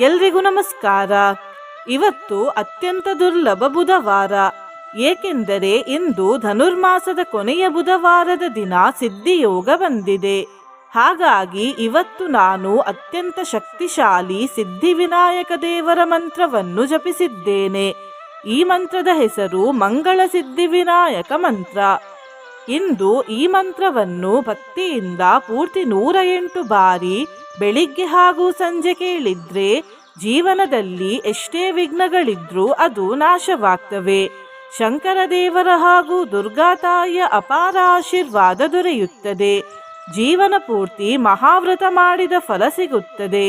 ಎಲ್ರಿಗೂ ನಮಸ್ಕಾರ. ಇವತ್ತು ಅತ್ಯಂತ ದುರ್ಲಭ ಬುಧವಾರ. ಏಕೆಂದರೆ ಇಂದು ಧನುರ್ಮಾಸದ ಕೊನೆಯ ಬುಧವಾರದ ದಿನ ಸಿದ್ಧಿಯೋಗ ಬಂದಿದೆ. ಹಾಗಾಗಿ ಇವತ್ತು ನಾನು ಅತ್ಯಂತ ಶಕ್ತಿಶಾಲಿ ಸಿದ್ಧಿವಿನಾಯಕ ದೇವರ ಮಂತ್ರವನ್ನು ಜಪಿಸಿದ್ದೇನೆ. ಈ ಮಂತ್ರದ ಹೆಸರು ಮಂಗಳ ಸಿದ್ಧಿವಿನಾಯಕ ಮಂತ್ರ. ಇಂದು ಈ ಮಂತ್ರವನ್ನು ಭಕ್ತಿಯಿಂದ ಪೂರ್ತಿ 108 ಬಾರಿ ಬೆಳಿಗ್ಗೆ ಹಾಗೂ ಸಂಜೆ ಕೇಳಿದ್ರೆ ಜೀವನದಲ್ಲಿ ಎಷ್ಟೇ ವಿಘ್ನಗಳಿದ್ರೂ ಅದು ನಾಶವಾಗ್ತವೆ. ಶಂಕರ ದೇವರ ಹಾಗೂ ದುರ್ಗಾತಾಯಿಯ ಅಪಾರ ಆಶೀರ್ವಾದ ದೊರೆಯುತ್ತದೆ. ಜೀವನ ಪೂರ್ತಿ ಮಹಾವ್ರತ ಮಾಡಿದ ಫಲ ಸಿಗುತ್ತದೆ.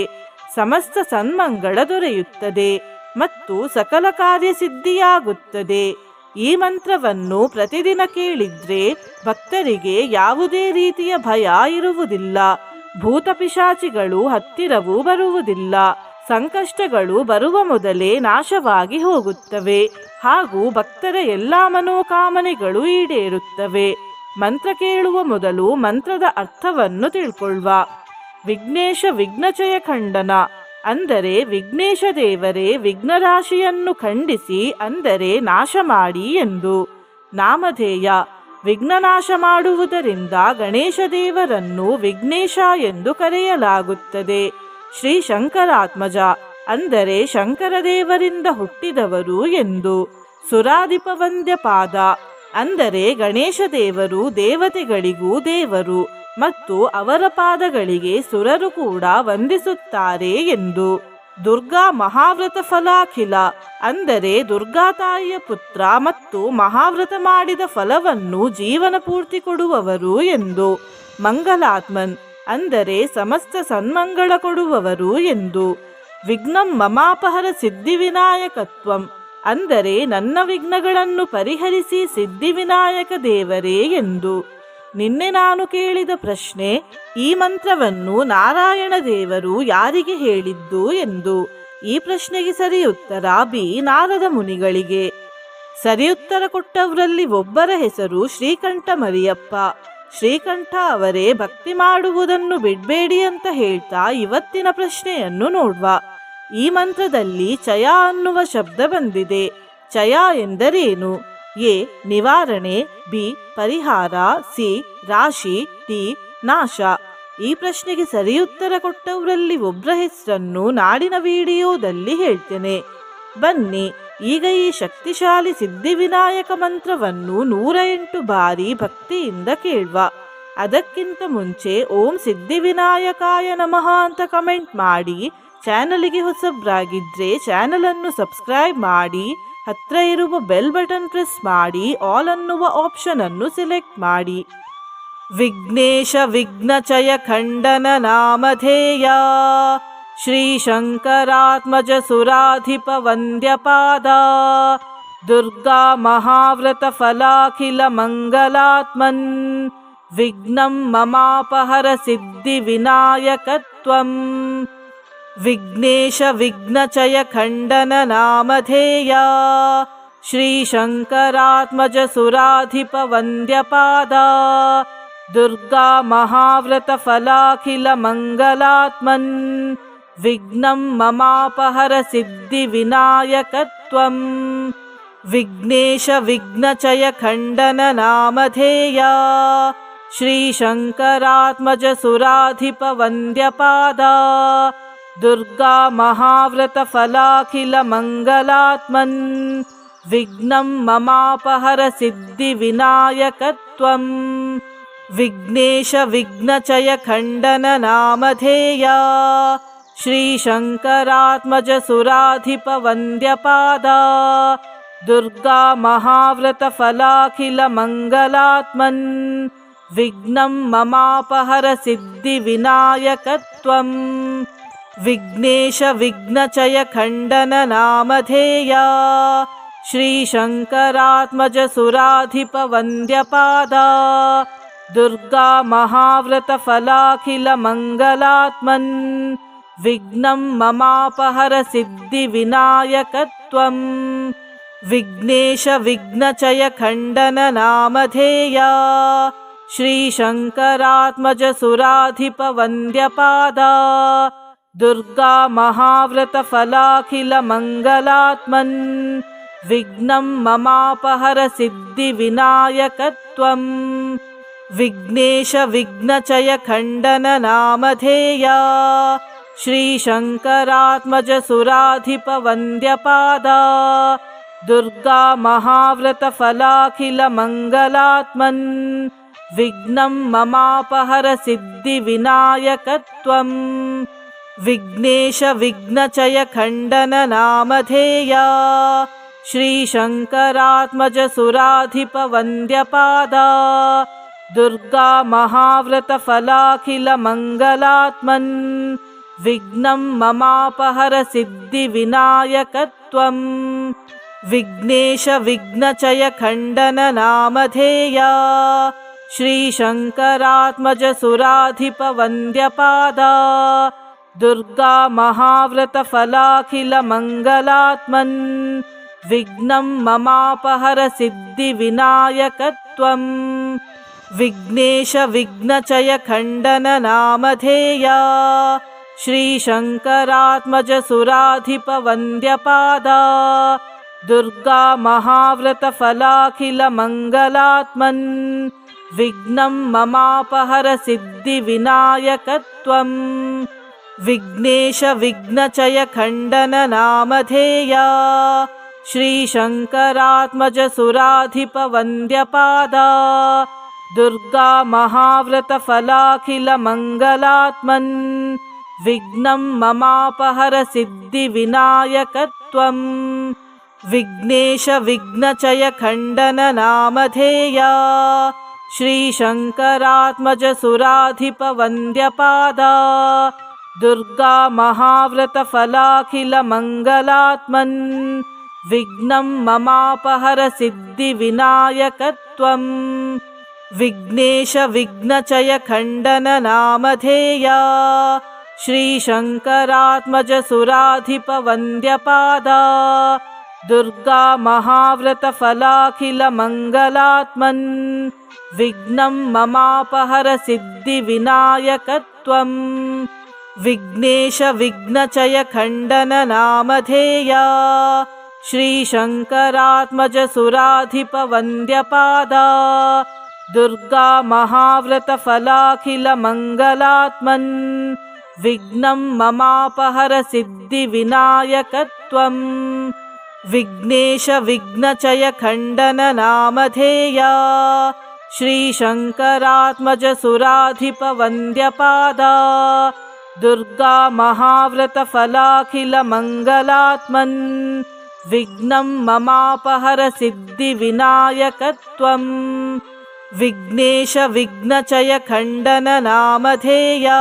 ಸಮಸ್ತ ಸನ್ಮಂಗಳ ದೊರೆಯುತ್ತದೆ ಮತ್ತು ಸಕಲ ಕಾರ್ಯ ಸಿದ್ಧಿಯಾಗುತ್ತದೆ. ಈ ಮಂತ್ರವನ್ನು ಪ್ರತಿದಿನ ಕೇಳಿದ್ರೆ ಭಕ್ತರಿಗೆ ಯಾವುದೇ ರೀತಿಯ ಭಯ ಇರುವುದಿಲ್ಲ. ಭೂತ ಪಿಶಾಚಿಗಳು ಹತ್ತಿರವೂ ಬರುವುದಿಲ್ಲ. ಸಂಕಷ್ಟಗಳು ಬರುವ ಮೊದಲೇ ನಾಶವಾಗಿ ಹೋಗುತ್ತವೆ ಹಾಗೂ ಭಕ್ತರ ಎಲ್ಲ ಮನೋಕಾಮನೆಗಳು ಈಡೇರುತ್ತವೆ. ಮಂತ್ರ ಕೇಳುವ ಮೊದಲು ಮಂತ್ರದ ಅರ್ಥವನ್ನು ತಿಳ್ಕೊಳ್ಳುವ. ವಿಘ್ನೇಶ ವಿಘ್ನಚಯ ಖಂಡನ ಅಂದರೆ ವಿಘ್ನೇಶ ದೇವರೇ ವಿಘ್ನರಾಶಿಯನ್ನು ಖಂಡಿಸಿ ಅಂದರೆ ನಾಶ ಮಾಡಿ ಎಂದು. ನಾಮಧೇಯ ವಿಘ್ನನಾಶ ಮಾಡುವುದರಿಂದ ಗಣೇಶ ದೇವರನ್ನು ವಿಘ್ನೇಶ ಎಂದು ಕರೆಯಲಾಗುತ್ತದೆ. ಶ್ರೀ ಶಂಕರಾತ್ಮಜ ಅಂದರೆ ಶಂಕರ ದೇವರಿಂದ ಹುಟ್ಟಿದವರು ಎಂದು. ಸುರಾಧಿಪವಂದ್ಯ ಪಾದ ಅಂದರೆ ಗಣೇಶ ದೇವರು ದೇವತೆಗಳಿಗೂ ದೇವರು ಮತ್ತು ಅವರ ಪಾದಗಳಿಗೆ ಸುರರು ಕೂಡ ವಂದಿಸುತ್ತಾರೆ ಎಂದು. ದುರ್ಗಾ ಮಹಾವ್ರತ ಫಲಾಖಿಲ ಅಂದರೆ ದುರ್ಗಾತಾಯಿಯ ಪುತ್ರ ಮತ್ತು ಮಹಾವ್ರತ ಮಾಡಿದ ಫಲವನ್ನು ಜೀವನ ಪೂರ್ತಿ ಕೊಡುವವರು ಎಂದು. ಮಂಗಲಾತ್ಮನ್ ಅಂದರೆ ಸಮಸ್ತ ಸನ್ಮಂಗಳ ಕೊಡುವವರು ಎಂದು. ವಿಘ್ನಂ ಮಮಾಪಹರ ಸಿದ್ಧಿವಿನಾಯಕತ್ವಂ ಅಂದರೆ ನನ್ನ ವಿಘ್ನಗಳನ್ನು ಪರಿಹರಿಸಿ ಸಿದ್ಧಿವಿನಾಯಕ ದೇವರೇ ಎಂದು. ನಿನ್ನೆ ನಾನು ಕೇಳಿದ ಪ್ರಶ್ನೆ, ಈ ಮಂತ್ರವನ್ನು ನಾರಾಯಣ ದೇವರು ಯಾರಿಗೆ ಹೇಳಿದ್ದು ಎಂದು. ಈ ಪ್ರಶ್ನೆಗೆ ಸರಿಯುತ್ತರ ಬಿ. ನಾರದ ಮುನಿಗಳಿಗೆ. ಸರಿಯುತ್ತರ ಕೊಟ್ಟವರಲ್ಲಿ ಒಬ್ಬರ ಹೆಸರು ಶ್ರೀಕಂಠ ಮರಿಯಪ್ಪ. ಶ್ರೀಕಂಠ ಅವರೇ ಭಕ್ತಿ ಮಾಡುವುದನ್ನು ಬಿಡಬೇಡಿ ಅಂತ ಹೇಳ್ತಾ ಇವತ್ತಿನ ಪ್ರಶ್ನೆಯನ್ನು ನೋಡುವ. ಈ ಮಂತ್ರದಲ್ಲಿ ಚಯ ಅನ್ನುವ ಶಬ್ದ ಬಂದಿದೆ. ಚಯ ಎಂದರೇನು? ಎ. ನಿವಾರಣೆ, ಬಿ. ಪರಿಹಾರ, ಸಿ. ರಾಶಿ, ಡಿ. ನಾಶ. ಈ ಪ್ರಶ್ನೆಗೆ ಸರಿಯುತ್ತರ ಕೊಟ್ಟವರಲ್ಲಿ ಒಬ್ಬರ ಹೆಸರನ್ನು ನಾಡಿನ ವಿಡಿಯೋದಲ್ಲಿ ಹೇಳ್ತೇನೆ. ಬನ್ನಿ ಈಗ ಈ ಶಕ್ತಿಶಾಲಿ ಸಿದ್ಧಿವಿನಾಯಕ ಮಂತ್ರವನ್ನು 108 ಬಾರಿ ಭಕ್ತಿಯಿಂದ ಕೇಳುವ. ಅದಕ್ಕಿಂತ ಮುಂಚೆ ಓಂ ಸಿದ್ಧಿವಿನಾಯಕಾಯ ನಮಃ ಅಂತ ಕಮೆಂಟ್ ಮಾಡಿ. ಚಾನಲಿಗೆ ಹೊಸಬ್ರಾಗಿದ್ರೆ ಚಾನಲನ್ನು ಸಬ್ಸ್ಕ್ರೈಬ್ ಮಾಡಿ. ಹತ್ರ ಇರುವ ಬೆಲ್ ಬಟನ್ ಪ್ರೆಸ್ ಮಾಡಿ. ಆಲ್ ಅನ್ನುವ ಆಪ್ಷನ್ ಅನ್ನು ಸೆಲೆಕ್ಟ್ ಮಾಡಿ. ವಿಘ್ನೇಶ ವಿಘ್ನಚಯ ಖಂಡನ ನಾಮಧೇಯ ಶ್ರೀ ಶಂಕರಾತ್ಮಜ ಸುರಾಧಿಪ ವಂದ್ಯಪಾದ ದುರ್ಗಾ ಮಹಾವ್ರತ ಫಲಾಖಿಲ ಮಂಗಲಾತ್ಮನ್ ವಿಘ್ನಂ ಮಮಾಪಹರ ಸಿದ್ಧಿ ವಿನಾಯಕತ್ವಂ. ವಿಘ್ನೇಶ ವಿಘ್ನಚಯ ಖಂಡನ ನಾಮಧೇಯ ಶ್ರೀ ಶಂಕರಾತ್ಮಜ ಸುರಾಧಿಪ ವಂದ್ಯಪಾದ ದುರ್ಗಾ ಮಹಾವ್ರತ ಫಲಾಖಿಲ ಮಂಗಲಾತ್ಮನ್ ವಿಘ್ನಂ ಮಮಾಪಹರ ಸಿದ್ಧಿ ವಿನಾಯಕತ್ವಂ. ವಿಘ್ನೇಶ ವಿಘ್ನಚಯ ಖಂಡನ ನಾಮಧೇಯ ಶ್ರೀ ಶಂಕರಾತ್ಮಜ ಸುರಾಧಿಪ ವಂದ್ಯಪಾದ ದುರ್ಗಾ ಮಹಾವ್ರತ ಫಲಾಖಿಲ ಮಂಗಲಾತ್ಮನ್ ವಿಘ್ನಂ ಮಮಾಪಹರ ಸಿದ್ಧಿ ವಿನಾಯಕತ್ವಂ. ವಿಘ್ನೇಶ ವಿಘ್ನಚಯ ಖಂಡನ ನಾಮಧೇಯ ಶ್ರೀ ಶಂಕರಾತ್ಮಜ ಸುರಾಧಿಪ ವಂದ್ಯಪಾದ ದುರ್ಗಾ ಮಹಾವ್ರತ ಫಲಾಖಿಲ ಮಂಗಲಾತ್ಮನ್ ವಿಘ್ನಂ ಮಮಾಪಹರ ಸಿದ್ಧಿ ವಿನಾಯಕತ್ವಂ. ವಿಘ್ನೇಶ ವಿಘ್ನಚಯ ಖಂಡನ ನಾಮಧೇಯ ಶ್ರೀ ಶಂಕರಾತ್ಮಜ ಸುರಾಧಿಪ ವಂದ್ಯಪಾದ ದುರ್ಗಾ ಮಹಾವ್ರತ ಫಲಾಖಿಲ ಮಂಗಲಾತ್ಮನ್ ವಿಘ್ನಂ ಮಮಾಪಹರ ಸಿದ್ಧಿ ವಿನಾಯಕತ್ವಂ. ವಿಘ್ನೇಶ ವಿಘ್ನಚಯ ಖಂಡನ ನಾಮಧೇಯ ಶ್ರೀ ಶಂಕರಾತ್ಮಜ ಸುರಾಧಿಪ ವಂದ್ಯಪಾದ दुर्गा महाव्रतफलाखिलमङ्गलात्मन् विघ्नं ममापहर सिद्धिविनायकत्वं विघ्नेश विघ्नचय खण्डन नामधेया श्रीशङ्करात्मज सुराधिपवन्द्यपादा दुर्गा महाव्रतफलाखिलमङ्गलात्मन् विघ्नं ममापहर सिद्धिविनायकत्वं विघ्नेश विघ्नचय खण्डन नामधेया श्रीशङ्करात्मज सुराधिपवन्द्यपादा दुर्गा महाव्रतफलाखिलमङ्गलात्मन् विघ्नं ममापहर सिद्धिविनायकत्वं विघ्नेश विघ्नचय खण्डन नामधेया श्रीशङ्करात्मज सुराधिपवन्द्यपादा दुर्गा महाव्रतफलाखिलमङ्गलात्मन् विघ्नं ममापहर सिद्धिविनायकत्वं विघ्नेश विघ्नचय खण्डन नामधेया श्रीशङ्करात्मज सुराधिपवन्द्यपादा दुर्गा महाव्रतफलाखिलमङ्गलात्मन् विघ्नं ममापहर सिद्धिविनायकत्वं विघ्नेश विघ्नचय खण्डन नामधेया श्रीशङ्करात्मज सुराधिपवन्द्यपादा दुर्गा महाव्रतफलाखिलमङ्गलात्मन् विघ्नं ममापहर सिद्धिविनायकत्वं विघ्नेश विघ्नचय खण्डन नामधेया श्रीशङ्करात्मज सुराधिपवन्द्यपादा दुर्गा महाव्रतफलाखिलमङ्गलात्मन् विघ्नं ममापहर सिद्धिविनायकत्वं विघ्नेश विघ्नचय खण्डन नामधेया श्रीशङ्करात्मज सुराधिपवन्द्यपादा दुर्गा महाव्रतफलाखिलमङ्गलात्मन् विघ्नं ममापहर सिद्धिविनायकत्वं विघ्नेश विघ्नचय खण्डन नामधेया श्रीशङ्करात्मज सुराधिपवन्द्यपादा दुर्गा महाव्रतफलाखिलमङ्गलात्मन् विघ्नं ममापहर सिद्धिविनायकत्वं विघ्नेश विघ्नचय खण्डन नामधेया श्रीशङ्करात्मज सुराधिपवन्द्यपादा दुर्गा महाव्रतफलाखिलमङ्गलात्मन् विघ्नं ममापहर सिद्धिविनायकत्वं विघ्नेश विघ्नचय खण्डन नामधेया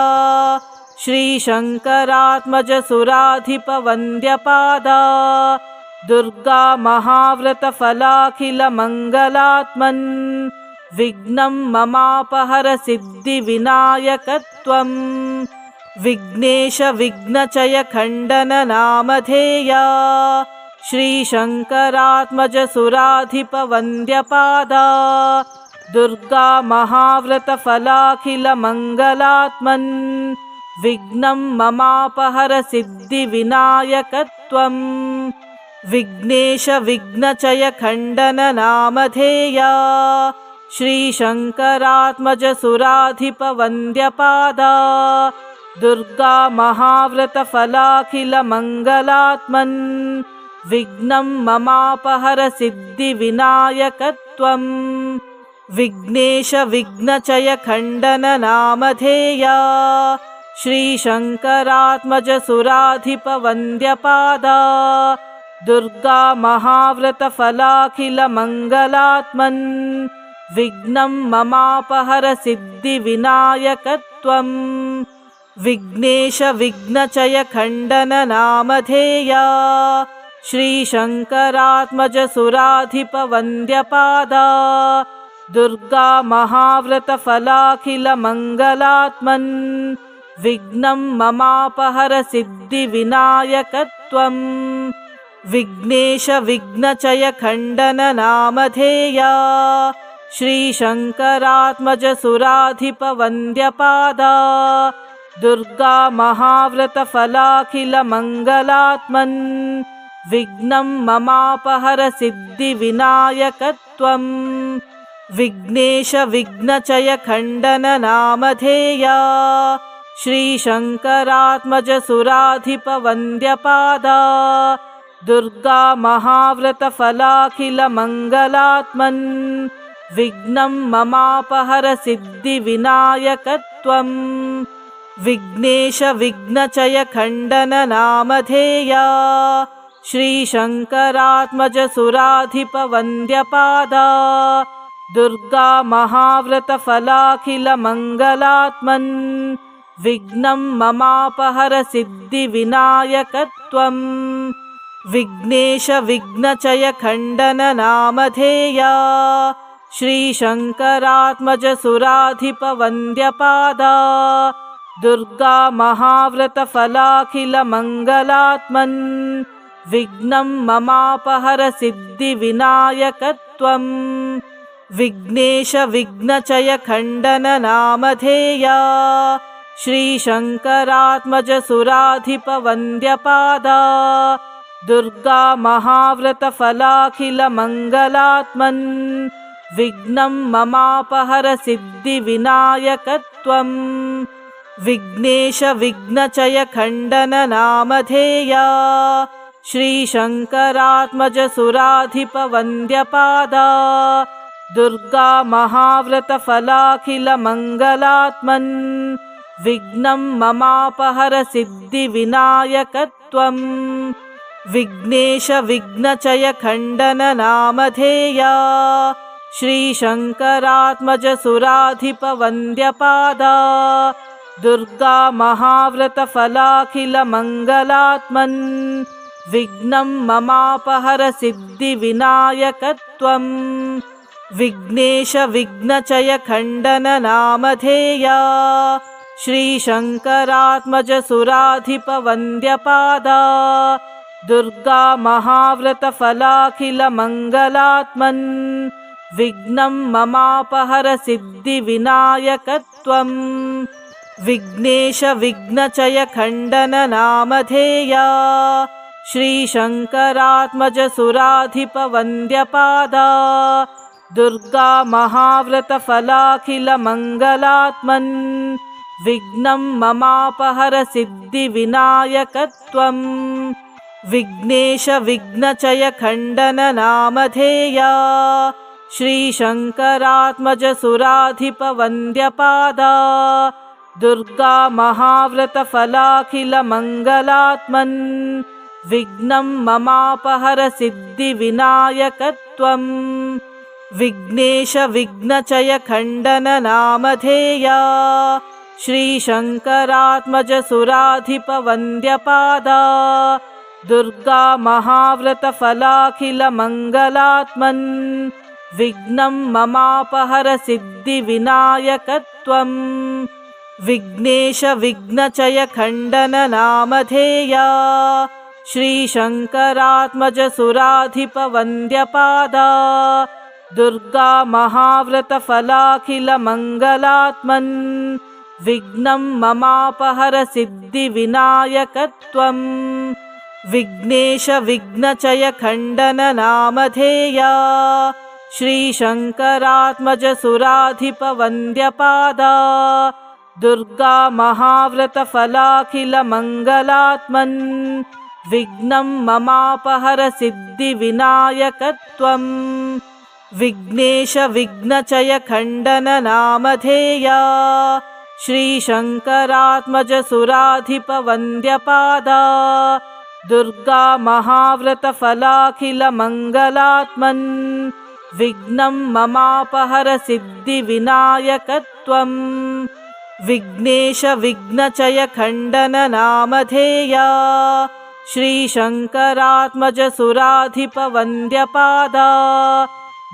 श्रीशङ्करात्मज सुराधिपवन्द्यपादा दुर्गा महाव्रतफलाखिलमङ्गलात्मन् विघ्नं ममापहर सिद्धिविनायकत्वं विघ्नेश विघ्नचय खण्डन नामधेया श्रीशङ्करात्मज सुराधिपवन्द्यपादा दुर्गा महाव्रतफलाखिलमङ्गलात्मन् विघ्नं ममापहर सिद्धिविनायकत्वं विघ्नेश विघ्नचय खण्डन नामधेया श्रीशङ्करात्मज सुराधिपवन्द्यपादा दुर्गा महाव्रतफलाखिलमङ्गलात्मन् विघ्नं ममापहर सिद्धिविनायकत्वं विघ्नेश विघ्नचय खण्डन नामधेया श्रीशङ्करात्मज सुराधिपवन्द्यपादा दुर्गा महाव्रतफलाखिलमङ्गलात्मन् विघ्नं ममापहर सिद्धिविनायकत्वं विघ्नेश विघ्नचय खण्डन नामधेया श्रीशङ्करात्मज सुराधिपवन्द्यपादा दुर्गा महाव्रतफलाखिलमङ्गलात्मन् विघ्नं ममापहर सिद्धिविनायकत्वं विघ्नेश विघ्नचय खण्डन नामधेया श्रीशङ्करात्मज सुराधिपवन्द्यपादा दुर्गा महाव्रतफलाखिलमङ्गलात्मन् विघ्नं ममापहर सिद्धिविनायकत्वं विघ्नेश विघ्नचय खण्डन नामधेया श्रीशङ्करात्मज सुराधिपवन्द्यपादा दुर्गा महाव्रतफलाखिलमङ्गलात्मन् विघ्नं ममापहर सिद्धिविनायकत्वं विघ्नेश विघ्नचय खण्डन नामधेया श्रीशङ्करात्मज सुराधिपवन्द्यपादा दुर्गा महाव्रतफलाखिलमङ्गलात्मन् विघ्नं ममापहर सिद्धिविनायकत्वं विघ्नेश विघ्नचय खण्डन नामधेया श्रीशङ्करात्मज सुराधिपवन्द्यपादा दुर्गा महाव्रतफलाखिलमङ्गलात्मन् विघ्नं ममापहर सिद्धिविनायकत्वं विघ्नेश विघ्नचय खण्डन नामधेया श्रीशङ्करात्मज सुराधिपवन्द्यपादा दुर्गा महाव्रतफलाखिलमङ्गलात्मन् विघ्नं ममापहर सिद्धिविनायकत्वं विघ्नेश विघ्नचय खण्डन नामधेया श्रीशङ्करात्मज सुराधिपवन्द्यपादा दुर्गा महाव्रतफलाखिलमङ्गलात्मन् विघ्नं ममापहर सिद्धिविनायकत्वं विघ्नेश विघ्नचय खण्डन नामधेया श्रीशङ्करात्मज सुराधिपवन्द्यपादा दुर्गा महाव्रतफलाखिलमङ्गलात्मन् विघ्नं ममापहर सिद्धिविनायकत्वं विघ्नेश विघ्नचय खण्डन नामधेया श्रीशङ्करात्मज सुराधिपवन्द्यपादा दुर्गा महाव्रतफलाखिलमङ्गलात्मन् विघ्नं ममापहर सिद्धिविनायकत्वं विघ्नेश विघ्नचय खण्डन नामधेया श्रीशङ्करात्मज सुराधिपवन्द्यपादा दुर्गा महाव्रतफलाखिलमङ्गलात्मन् विघ्नं ममापहर सिद्धिविनायकत्वं विघ्नेश विघ्नचय खण्डन नामधेया श्रीशङ्करात्मज सुराधिपवन्द्यपादा दुर्गा महाव्रतफलाखिलमङ्गलात्मन् विघ्नं ममापहर सिद्धिविनायकत्वं विघ्नेश विघ्नचय खण्डन नामधेया श्रीशङ्करात्मज सुराधिपवन्द्यपादा दुर्गा महाव्रतफलाखिलमङ्गलात्मन् विघ्नं ममापहर सिद्धिविनायकत्वं विघ्नेश विघ्नचय खण्डन नामधेया श्रीशङ्करात्मज सुराधिपवन्द्यपादा दुर्गा महाव्रतफलाखिलमङ्गलात्मन् विघ्नं ममापहर सिद्धिविनायकत्वं विघ्नेश विघ्नचय खण्डन नामधेया श्रीशङ्करात्मज सुराधिपवन्द्यपादा दुर्गा महाव्रतफलाखिलमङ्गलात्मन् विघ्नं ममापहर सिद्धिविनायकत्वं विघ्नेश विघ्नचय खण्डन नामधेया श्रीशङ्करात्मज सुराधिपवन्द्यपादा दुर्गा महाव्रतफलाखिलमङ्गलात्मन् विघ्नं ममापहर सिद्धिविनायकत्वं विघ्नेश विघ्नचय खण्डन नामधेया श्रीशङ्करात्मज सुराधिपवन्द्यपादा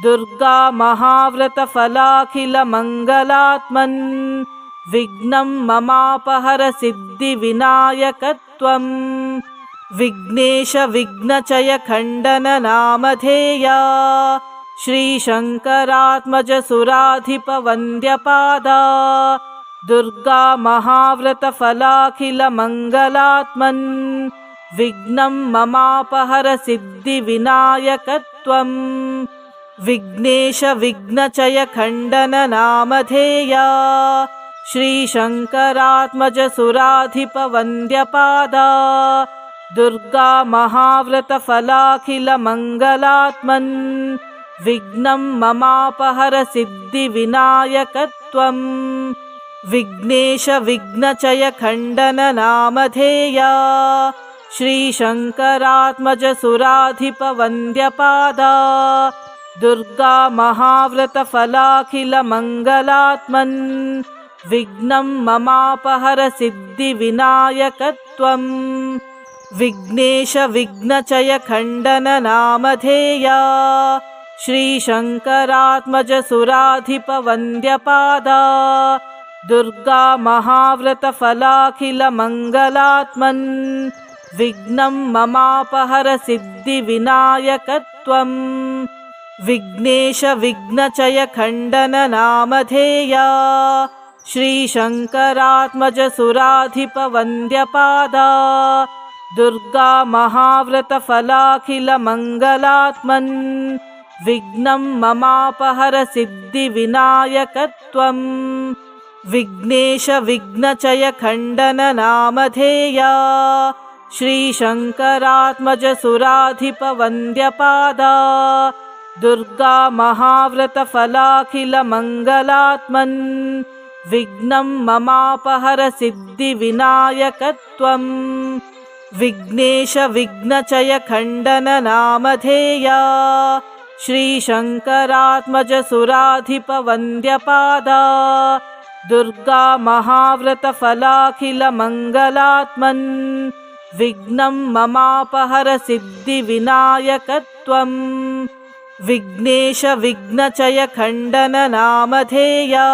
दुर्गा महाव्रतफलाखिलमङ्गलात्मन् विघ्नं ममापहर सिद्धिविनायकत्वं विघ्नेश विघ्नचय खण्डन नामधेया श्रीशङ्करात्मज सुराधिपवन्द्यपादा दुर्गा महाव्रतफलाखिलमङ्गलात्मन् विघ्नं ममापहर सिद्धिविनायकत्वं विघ्नेश विघ्नचय खण्डन नामधेया श्रीशङ्करात्मज सुराधिपवन्द्यपादा दुर्गा महाव्रतफलाखिलमङ्गलात्मन् विघ्नं ममापहर सिद्धिविनायकत्वं विघ्नेश विघ्नचय खण्डन नामधेया श्रीशङ्करात्मज सुराधिपवन्द्यपादा दुर्गा महाव्रतफलाखिलमङ्गलात्मन् विघ्नं ममापहर सिद्धिविनायकत्वं विघ्नेश विघ्नचय खण्डन नामधेया श्रीशङ्करात्मज सुराधिपवन्द्यपादा दुर्गा महाव्रतफलाखिलमङ्गलात्मन् विघ्नं ममापहर सिद्धिविनायकत्वं विघ्नेश विघ्नचय खण्डन नामधेया श्रीशङ्करात्मज सुराधिपवन्द्यपादा दुर्गा महाव्रतफलाखिलमङ्गलात्मन् विघ्नं ममापहर सिद्धिविनायकत्वं विघ्नेश विघ्नचय खण्डन नामधेया श्रीशङ्करात्मज सुराधिपवन्द्यपादा दुर्गा महाव्रतफलाखिलमङ्गलात्मन् विघ्नं ममापहर सिद्धिविनायकत्वं विघ्नेश विघ्नचय खण्डन नामधेया श्रीशङ्करात्मज सुराधिपवन्द्यपादा दुर्गा महाव्रतफलाखिलमङ्गलात्मन् विघ्नं ममापहर सिद्धिविनायकत्वं विघ्नेश विघ्नचय खण्डन नामधेया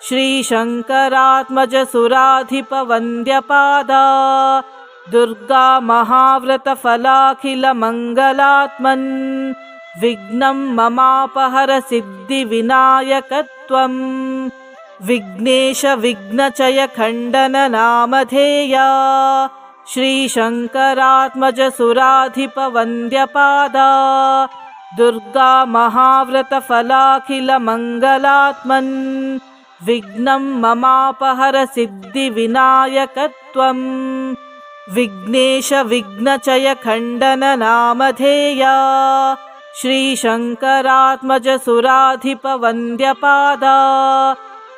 श्रीशङ्करात्मज सुराधिपवन्द्यपादा दुर्गा महाव्रतफलाखिलमङ्गलात्मन् विघ्नं ममापहर सिद्धिविनायकत्वं विघ्नेश विघ्नचय खण्डन नामधेया श्रीशङ्करात्मज सुराधिपवन्द्यपादा दुर्गा महाव्रतफलाखिलमङ्गलात्मन् विघ्नं ममापहर सिद्धिविनायकत्वं विघ्नेश विघ्नचय खण्डन नामधेया श्रीशङ्करात्मज सुराधिपवन्द्यपादा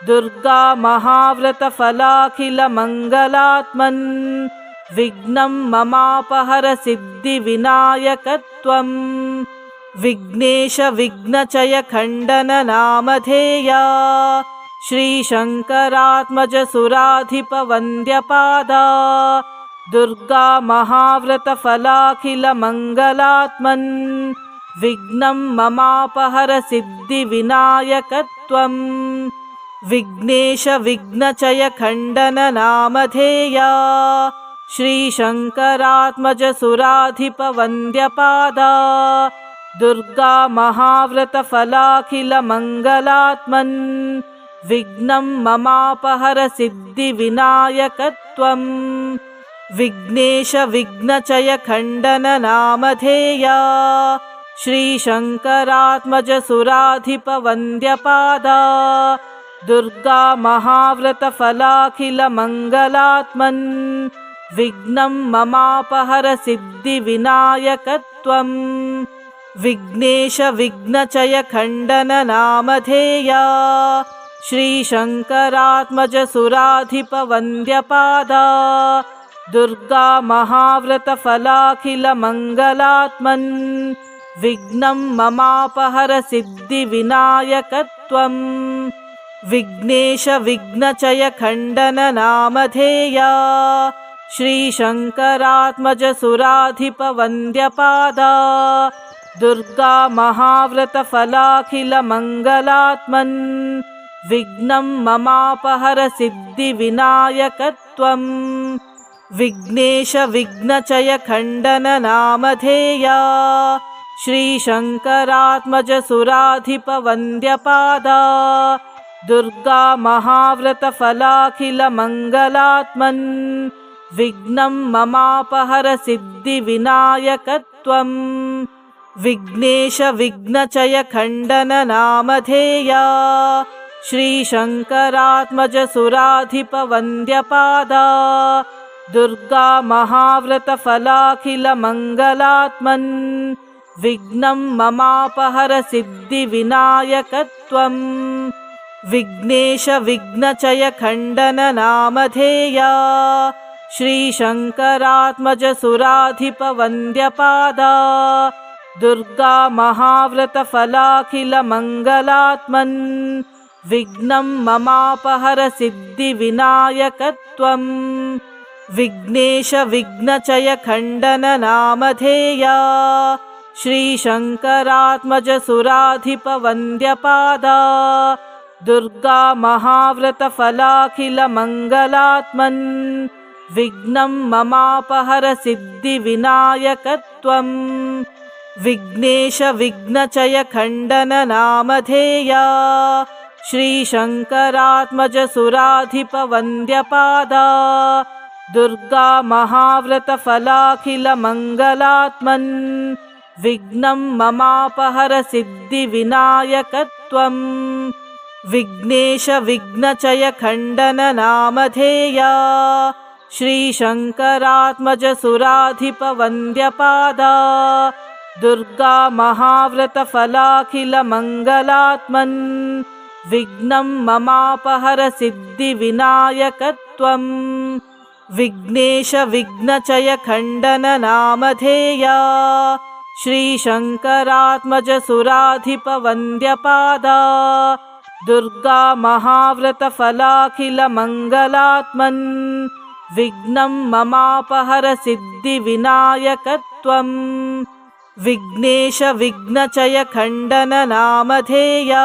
दुर्गा महाव्रतफलाखिलमङ्गलात्मन् विघ्नं ममापहर सिद्धिविनायकत्वं विघ्नेश विघ्नचय खण्डन नामधेया श्रीशङ्करात्मज सुराधिपवन्द्यपादा दुर्गा महाव्रतफलाखिलमङ्गलात्मन् विघ्नं ममापहर सिद्धिविनायकत्वं विघ्नेश विघ्नचय खण्डन नामधेया श्रीशङ्करात्मज सुराधिपवन्द्यपादा दुर्गा महाव्रतफलाखिलमङ्गलात्मन् विघ्नं ममापहर सिद्धिविनायकत्वं विघ्नेश विघ्नचय खण्डन नामधेया श्रीशङ्करात्मज सुराधिपवन्द्यपादा दुर्गा महाव्रतफलाखिलमङ्गलात्मन् विघ्नं ममापहर सिद्धिविनायकत्वं विघ्नेश विघ्नचय खण्डन नामधेया श्रीशङ्करात्मज सुराधिपवन्द्यपादा दुर्गा महाव्रतफलाखिलमङ्गलात्मन् विघ्नं ममापहर सिद्धिविनायकत्वं विघ्नेश विघ्नचय खण्डन नामधेया श्रीशङ्करात्मज सुराधिपवन्द्यपादा दुर्गा महाव्रतफलाखिलमङ्गलात्मन् विघ्नं ममापहर सिद्धिविनायकत्वं विघ्नेश विघ्नचय खण्डन नामधेया श्रीशङ्करात्मज सुराधिपवन्द्यपादा दुर्गा महाव्रतफलाखिलमङ्गलात्मन् विघ्नं ममापहर सिद्धिविनायकत्वं विघ्नेश विघ्नचय खण्डन नामधेया श्रीशङ्करात्मज सुराधिपवन्द्यपादा दुर्गा महाव्रतफलाखिलमङ्गलात्मन् विघ्नं ममापहर सिद्धिविनायकत्वं विघ्नेश विघ्नचय खण्डन नामधेया श्रीशङ्करात्मज सुराधिपवन्द्यपादा दुर्गा महाव्रतफलाखिलमङ्गलात्मन् विघ्नं ममापहर सिद्धिविनायकत्वं विघ्नेश विघ्नचय खण्डन नामधेया श्रीशङ्करात्मज सुराधिपवन्द्यपादा दुर्गा महाव्रतफलाखिलमङ्गलात्मन् विघ्नं ममापहर सिद्धिविनायकत्वं विघ्नेश विघ्नचय खण्डन नामधेया श्रीशङ्करात्मज सुराधिपवन्द्यपादा दुर्गा महाव्रतफलाखिलमङ्गलात्मन् विघ्नं ममापहर सिद्धिविनायकत्वं विघ्नेश विघ्नचय खण्डन नामधेया श्रीशङ्करात्मज सुराधिपवन्द्यपादा दुर्गा महाव्रतफलाखिलमङ्गलात्मन् विघ्नं ममापहर सिद्धिविनायकत्वं विघ्नेश विघ्नचय खण्डन नामधेया श्रीशङ्करात्मज सुराधिपवन्द्यपादा दुर्गा महाव्रतफलाखिलमङ्गलात्मन् विघ्नं ममापहर सिद्धिविनायकत्वं विघ्नेश विघ्नचय खण्डन नामधेया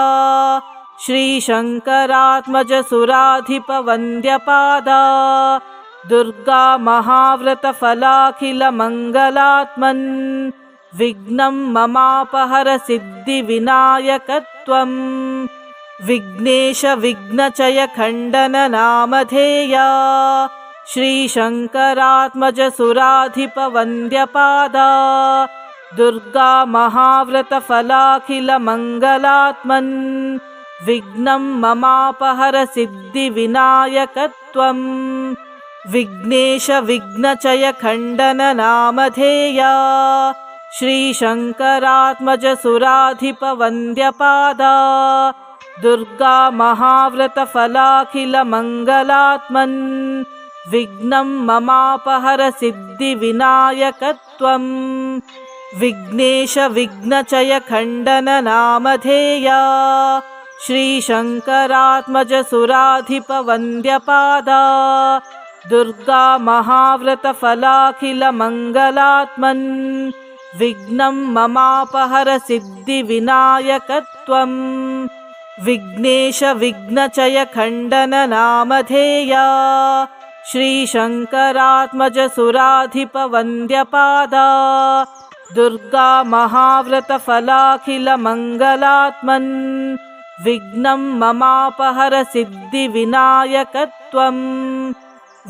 श्रीशङ्करात्मज सुराधिपवन्द्यपादा दुर्गा महाव्रतफलाखिलमङ्गलात्मन् विघ्नं ममापहर सिद्धिविनायकत्वं विघ्नेश विघ्नचय खण्डन नामधेया श्रीशङ्करात्मज सुराधिपवन्द्यपादा दुर्गा महाव्रतफलाखिलमङ्गलात्मन् विघ्नं ममापहर सिद्धिविनायकत्वं विघ्नेश विघ्नचय खण्डन नामधेया श्रीशङ्करात्मज सुराधिपवन्द्यपादा दुर्गा महाव्रतफलाखिलमङ्गलात्मन् विघ्नं ममापहर सिद्धिविनायकत्वं विघ्नेश विघ्नचय खण्डन नामधेया श्रीशङ्करात्मज सुराधिपवन्द्यपादा दुर्गा महाव्रतफलाखिलमङ्गलात्मन् विघ्नं ममापहर सिद्धिविनायकत्वं विघ्नेश विघ्नचय खण्डन नामधेया श्रीशङ्करात्मज सुराधिपवन्द्यपादा दुर्गा महाव्रतफलाखिलमङ्गलात्मन् विघ्नं ममापहर सिद्धिविनायकत्वं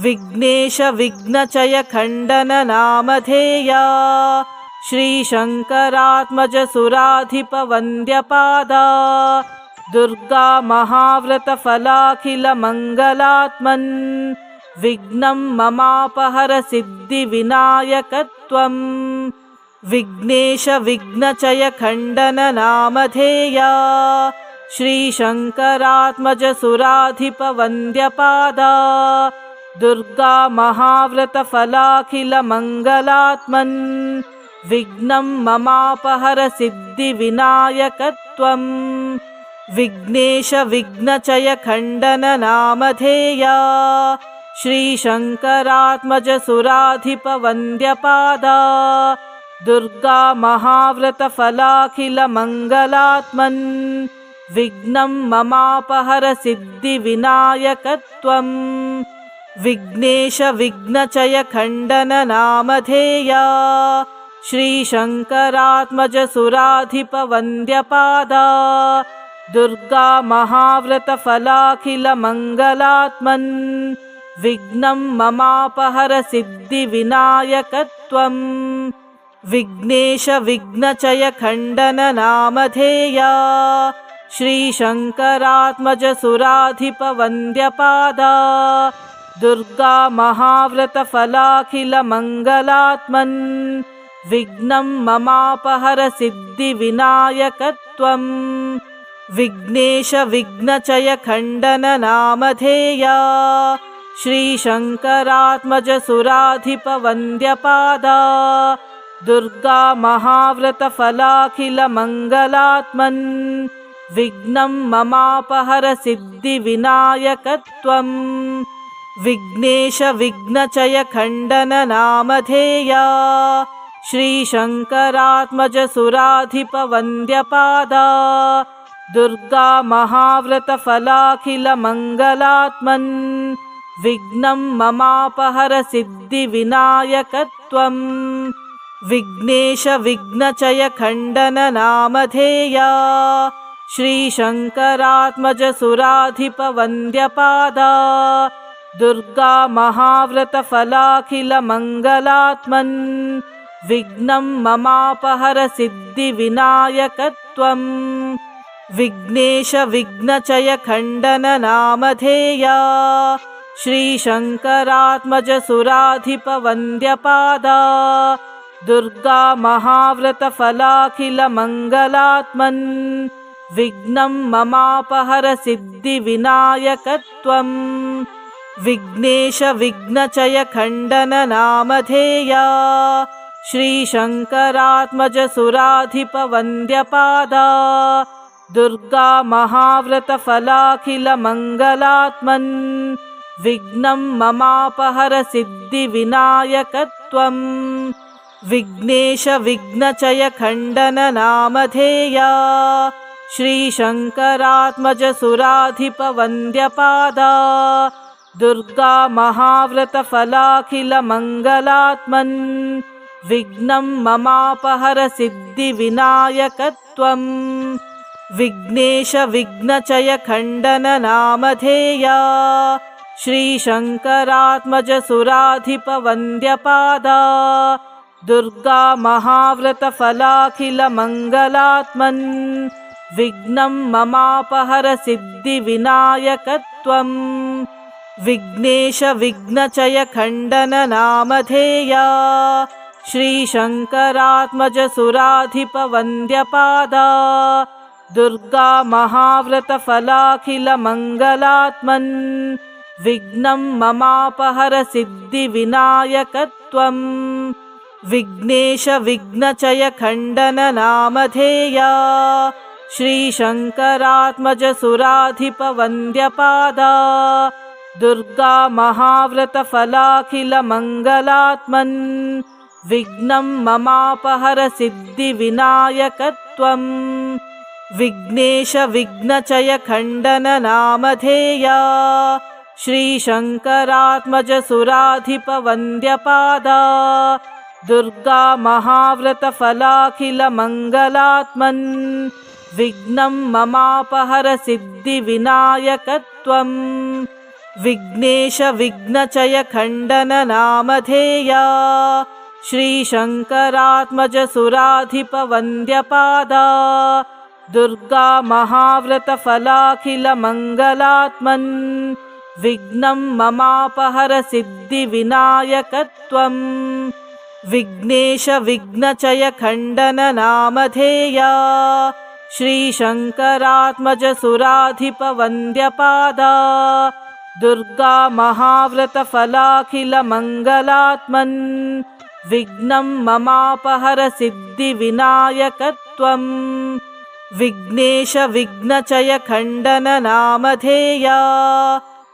विघ्नेश विघ्नचय खण्डन नामधेया श्रीशङ्करात्मज सुराधिपवन्द्यपादा दुर्गा महाव्रतफलाखिलमङ्गलात्मन् विघ्नं ममापहर सिद्धिविनायकत्वं विघ्नेश विघ्नचय खण्डन नामधेया श्रीशङ्करात्मज सुराधिपवन्द्यपादा दुर्गा महाव्रतफलाखिलमङ्गलात्मन् विघ्नं ममापहर सिद्धिविनायकत्वं विघ्नेश विघ्नचय खण्डन नामधेया श्रीशङ्करात्मज सुराधिपवन्द्यपादा दुर्गा महाव्रतफलाखिलमङ्गलात्मन् विघ्नं ममापहर सिद्धिविनायकत्वं विघ्नेश विघ्नचय खण्डन नामधेया श्रीशङ्करात्मज सुराधिपवन्द्यपादा दुर्गा महाव्रतफलाखिलमङ्गलात्मन् विघ्नं ममापहर सिद्धिविनायकत्वं विघ्नेश विघ्नचय खण्डन नामधेया श्रीशङ्करात्मज सुराधिपवन्द्यपादा दुर्गा महाव्रतफलाखिलमङ्गलात्मन् विघ्नं ममापहर सिद्धिविनायकत्वं विघ्नेश विघ्नचय खण्डन नामधेया श्रीशङ्करात्मज सुराधिपवन्द्यपादा दुर्गा महाव्रतफलाखिलमङ्गलात्मन् विघ्नं ममापहर सिद्धिविनायकत्वं विघ्नेश विघ्नचय खण्डन नामधेया श्रीशङ्करात्मज सुराधिपवन्द्यपादा दुर्गा महाव्रतफलाखिलमङ्गलात्मन् विघ्नं ममापहर सिद्धिविनायकत्वं विघ्नेश विघ्नचय खण्डन नामधेया श्रीशङ्करात्मज सुराधिपवन्द्यपादा दुर्गा महाव्रतफलाखिलमङ्गलात्मन् विघ्नं ममापहर सिद्धिविनायकत्वं विघ्नेश विघ्नचय खण्डन नामधेया श्रीशङ्करात्मज सुराधिपवन्द्यपादा दुर्गा महाव्रतफलाखिलमङ्गलात्मन् विघ्नं ममापहर सिद्धिविनायकत्वं विघ्नेश विघ्नचय खण्डन नामधेया श्रीशङ्करात्मज सुराधिपवन्द्यपादा दुर्गा महाव्रतफलाखिलमङ्गलात्मन् विघ्नं ममापहर सिद्धिविनायकत्वं विघ्नेश विघ्नचय खण्डन नामधेया श्रीशङ्करात्मज सुराधिपवन्द्यपादा दुर्गा महाव्रतफलाखिलमङ्गलात्मन् विघ्नं ममापहर सिद्धिविनायकत्वं विघ्नेश विघ्नचय खण्डन नामधेया श्रीशङ्करात्मज सुराधिपवन्द्यपादा दुर्गा महाव्रतफलाखिलमङ्गलात्मन् विघ्नं ममापहर सिद्धिविनायकत्वं विघ्नेश विघ्नचय खण्डन नामधेया श्रीशङ्करात्मज सुराधिपवन्द्यपादा दुर्गा महाव्रतफलाखिलमङ्गलात्मन् विघ्नं ममापहर सिद्धिविनायकत्वं विघ्नेश विघ्नचय खण्डन नामधेया श्रीशङ्करात्मज सुराधिपवन्द्यपादा दुर्गा महाव्रतफलाखिलमङ्गलात्मन् विघ्नं ममापहर सिद्धिविनायकत्वं विघ्नेश विघ्नचय खण्डन नामधेया श्रीशङ्करात्मज सुराधिपवन्द्यपादा दुर्गा महाव्रतफलाखिलमङ्गलात्मन् विघ्नं ममापहर सिद्धिविनायकत्वं विघ्नेश विघ्नचय खण्डन नामधेया श्रीशङ्करात्मज सुराधिपवन्द्यपादा दुर्गा महाव्रतफलाखिलमङ्गलात्मन् विघ्नं ममापहर सिद्धिविनायकत्वं विघ्नेश विघ्नचय खण्डन नामधेया श्रीशङ्करात्मज सुराधिपवन्द्यपादा दुर्गा महाव्रतफलाखिलमङ्गलात्मन् विघ्नं ममापहर सिद्धिविनायकत्वं विघ्नेश विघ्नचय खण्डन नामधेया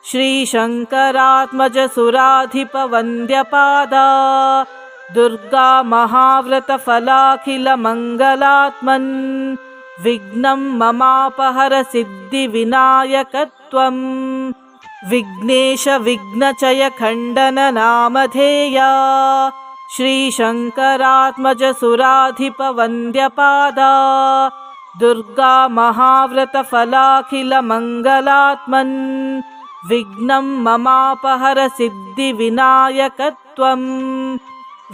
श्रीशङ्करात्मज सुराधिपवन्द्यपादा दुर्गा महाव्रतफलाखिलमङ्गलात्मन् विघ्नं ममापहर सिद्धिविनायकत्वं विघ्नेश विघ्नचय खण्डन नामधेया श्रीशङ्करात्मज सुराधिपवन्द्यपादा दुर्गा महाव्रतफलाखिलमङ्गलात्मन् विघ्नं ममापहर सिद्धिविनायकत्वं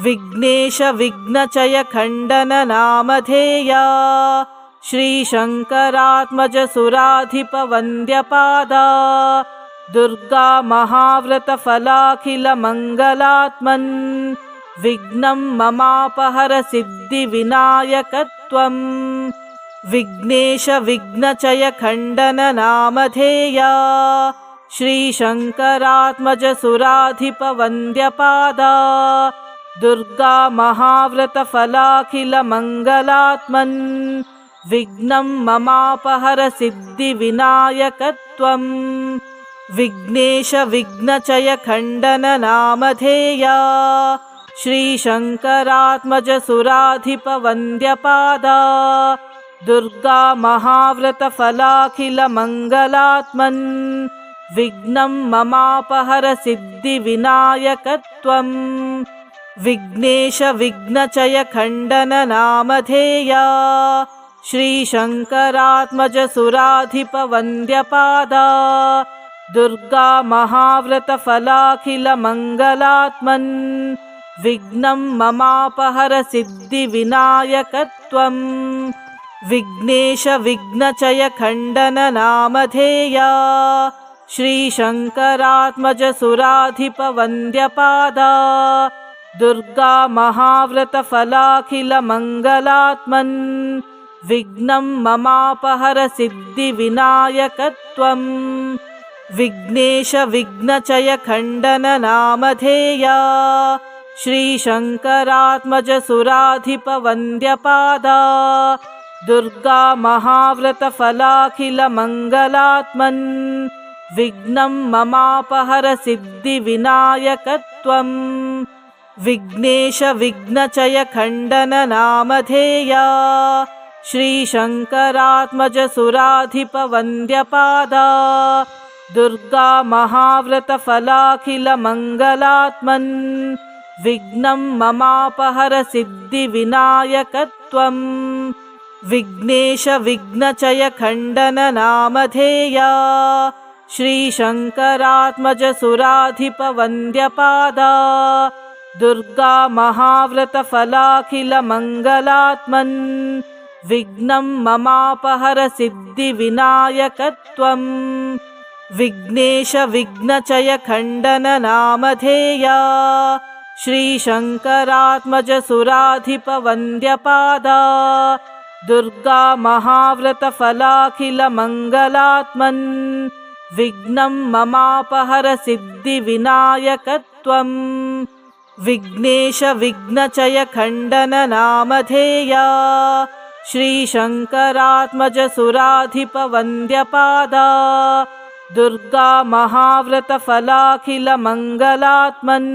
विघ्नेश विघ्नचय खण्डन नामधेया श्रीशङ्करात्मज सुराधिपवन्द्यपादा दुर्गा महाव्रतफलाखिलमङ्गलात्मन् विघ्नं ममापहर सिद्धिविनायकत्वं विघ्नेश विघ्नचय खण्डन नामधेया श्रीशङ्करात्मज सुराधिपवन्द्यपादा दुर्गा महाव्रतफलाखिलमङ्गलात्मन् विघ्नं ममापहर सिद्धिविनायकत्वं विघ्नेश विघ्नचय खण्डन नामधेया श्रीशङ्करात्मज सुराधिपवन्द्यपादा दुर्गा महाव्रतफलाखिलमङ्गलात्मन् विघ्नं ममापहर सिद्धिविनायकत्वं विघ्नेश विघ्नचय खण्डन नामधेया श्रीशङ्करात्मज सुराधिपवन्द्यपादा दुर्गा महाव्रतफलाखिलमङ्गलात्मन् विघ्नं ममापहर सिद्धिविनायकत्वं विघ्नेश विघ्नचय खण्डन नामधेया श्रीशङ्करात्मज सुराधिपवन्द्यपादा दुर्गा महाव्रतफलाखिलमङ्गलात्मन् विघ्नं ममापहर सिद्धिविनायकत्वं विघ्नेश विघ्नचय खण्डन नामधेया श्रीशङ्करात्मज सुराधिपवन्द्यपादा दुर्गा महाव्रतफलाखिलमङ्गलात्मन् विघ्नं ममापहर सिद्धिविनायकत्वं विघ्नेश विघ्नचय खण्डन नामधेया श्रीशङ्करात्मज सुराधिपवन्द्यपादा दुर्गा महाव्रतफलाखिलमङ्गलात्मन् विघ्नं ममापहर सिद्धिविनायकत्वं विघ्नेश विघ्नचय खण्डन नामधेया श्रीशङ्करात्मज सुराधिपवन्द्यपादा दुर्गा महाव्रतफलाखिलमङ्गलात्मन् विघ्नं ममापहर सिद्धिविनायकत्वं विघ्नेश विघ्नचय खण्डन नामधेया श्रीशङ्करात्मज सुराधिपवन्द्यपादा दुर्गा महाव्रतफलाखिलमङ्गलात्मन् विघ्नं ममापहर सिद्धिविनायकत्वं विघ्नेश विघ्नचय खण्डन नामधेया श्रीशङ्करात्मज सुराधिपवन्द्यपादा दुर्गा महाव्रतफलाखिलमङ्गलात्मन्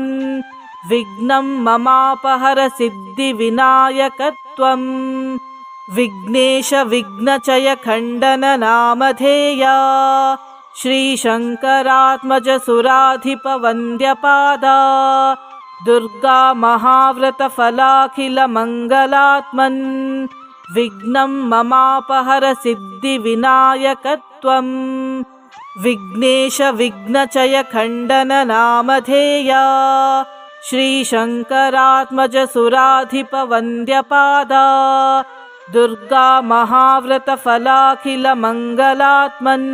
विघ्नं ममापहर सिद्धिविनायकत्वं विघ्नेश विघ्नचय खण्डन नामधेया श्रीशङ्करात्मज सुराधिपवन्द्यपादा दुर्गा महाव्रतफलाखिलमङ्गलात्मन् विघ्नं ममापहर सिद्धिविनायकत्वं विघ्नेश विघ्नचय खण्डन नामधेया श्रीशङ्करात्मज सुराधिपवन्द्यपादा दुर्गा महाव्रतफलाखिलमङ्गलात्मन्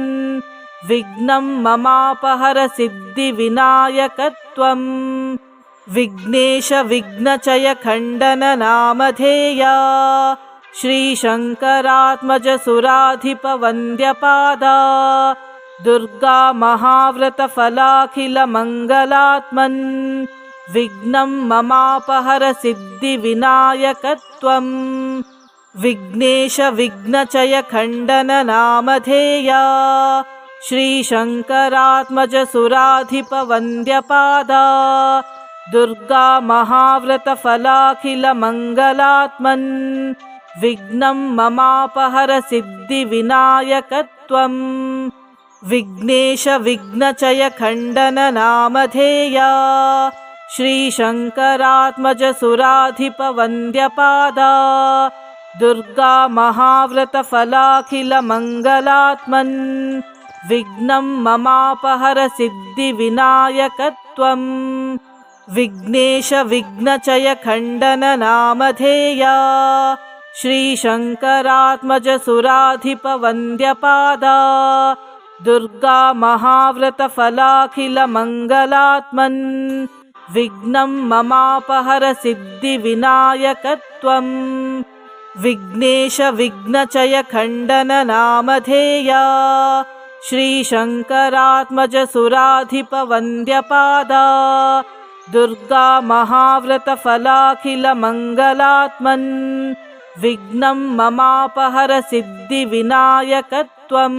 विघ्नं ममापहर सिद्धिविनायकत्वं विघ्नेश विघ्नचय खण्डन नामधेया श्रीशङ्करात्मज सुराधिपवन्द्यपादा दुर्गा महाव्रतफलाखिलमङ्गलात्मन् विघ्नं ममापहर सिद्धिविनायकत्वं विघ्नेश विघ्नचय खण्डन नामधेया श्रीशङ्करात्मज सुराधिपवन्द्यपादा दुर्गा महाव्रतफलाखिलमङ्गलात्मन् विघ्नं ममापहर सिद्धिविनायकत्वं विघ्नेश विघ्नचय खण्डन नामधेया श्रीशङ्करात्मज सुराधिपवन्द्यपादा दुर्गा महाव्रतफलाखिलमङ्गलात्मन् विघ्नं ममापहर सिद्धिविनायकत्वं विघ्नेश विघ्नचय खण्डन नामधेया श्रीशङ्करात्मज सुराधिपवन्द्यपादा दुर्गा महाव्रतफलाखिलमङ्गलात्मन् विघ्नं ममापहर सिद्धिविनायकत्वं विघ्नेश विघ्नचय खण्डन नामधेया श्रीशङ्करात्मज सुराधिपवन्द्यपादा दुर्गा महाव्रतफलाखिलमङ्गलात्मन् विघ्नं ममापहर सिद्धिविनायकत्वं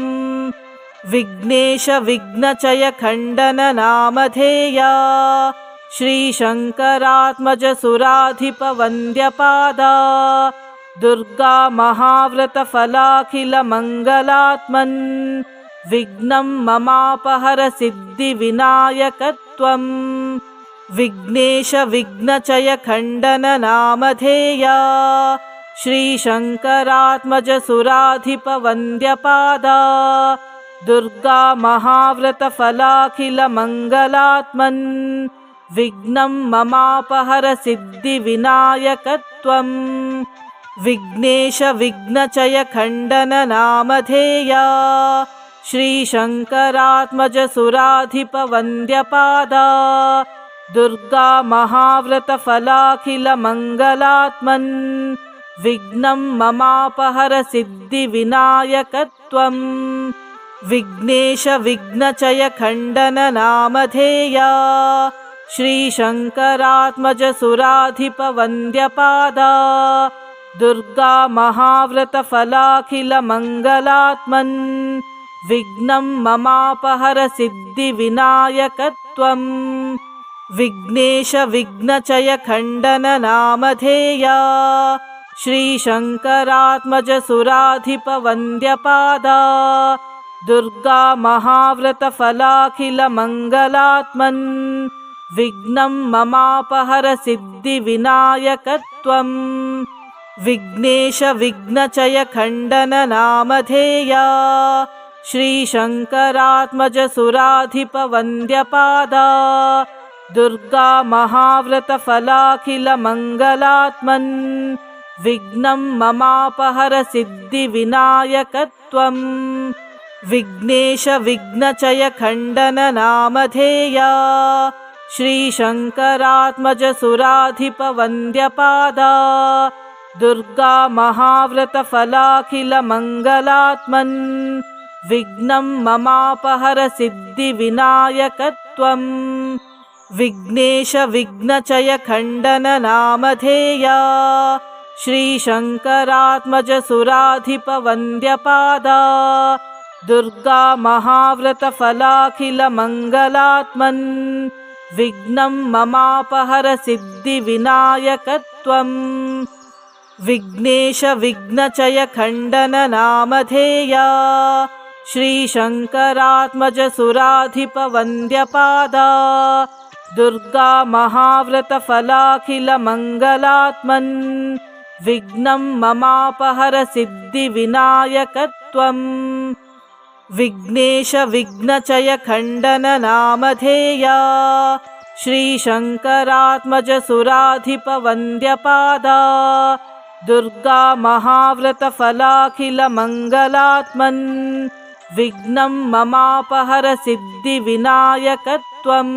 विघ्नेश विघ्नचय खण्डन नामधेया श्रीशङ्करात्मज सुराधिपवन्द्यपादा दुर्गा महाव्रतफलाखिलमङ्गलात्मन् विघ्नं ममापहर सिद्धिविनायकत्वं विघ्नेश विघ्नचय खण्डन नामधेया श्रीशङ्करात्मज सुराधिपवन्द्यपादा दुर्गा महाव्रतफलाखिलमङ्गलात्मन् विघ्नं ममापहर सिद्धिविनायकत्वं विघ्नेश विघ्नचय खण्डन नामधेया श्रीशङ्करात्मज सुराधिपवन्द्यपादा दुर्गा महाव्रतफलाखिलमङ्गलात्मन् विघ्नं ममापहर सिद्धिविनायकत्वं विघ्नेश विघ्नचय खण्डन नामधेया श्रीशङ्करात्मज सुराधिपवन्द्यपादा दुर्गा महाव्रतफलाखिलमङ्गलात्मन् विघ्नं ममापहर सिद्धिविनायकत्वं विघ्नेश विघ्नचय खण्डन नामधेया श्रीशङ्करात्मज सुराधिपवन्द्यपादा दुर्गा महाव्रतफलाखिलमङ्गलात्मन् विघ्नं ममापहर सिद्धिविनायकत्वं विघ्नेश विघ्नचय खण्डन नामधेया श्रीशङ्करात्मज सुराधिपवन्द्यपादा दुर्गा महाव्रतफलाखिलमङ्गलात्मन् विघ्नं ममापहर सिद्धिविनायकत्वं विघ्नेश विघ्नचय खण्डन नामधेया श्रीशङ्करात्मज सुराधिपवन्द्यपादा दुर्गा महाव्रतफलाखिलमङ्गलात्मन् विघ्नं ममापहर सिद्धिविनायकत्वं विघ्नेश विघ्नचय खण्डन नामधेया श्रीशङ्करात्मज सुराधिपवन्द्यपादा दुर्गा महाव्रतफलाखिलमङ्गलात्मन् विघ्नं ममापहर सिद्धिविनायकत्वं विघ्नेश विघ्नचय खण्डन नामधेया श्रीशङ्करात्मज सुराधिपवन्द्यपादा दुर्गा महाव्रतफलाखिलमङ्गलात्मन् विघ्नं ममापहर सिद्धिविनायकत्वं विघ्नेश विघ्नचय खण्डन नामधेया श्रीशङ्करात्मज सुराधिपवन्द्यपादा दुर्गा महाव्रतफलाखिलमङ्गलात्मन् विघ्नं ममापहर सिद्धिविनायकत्वं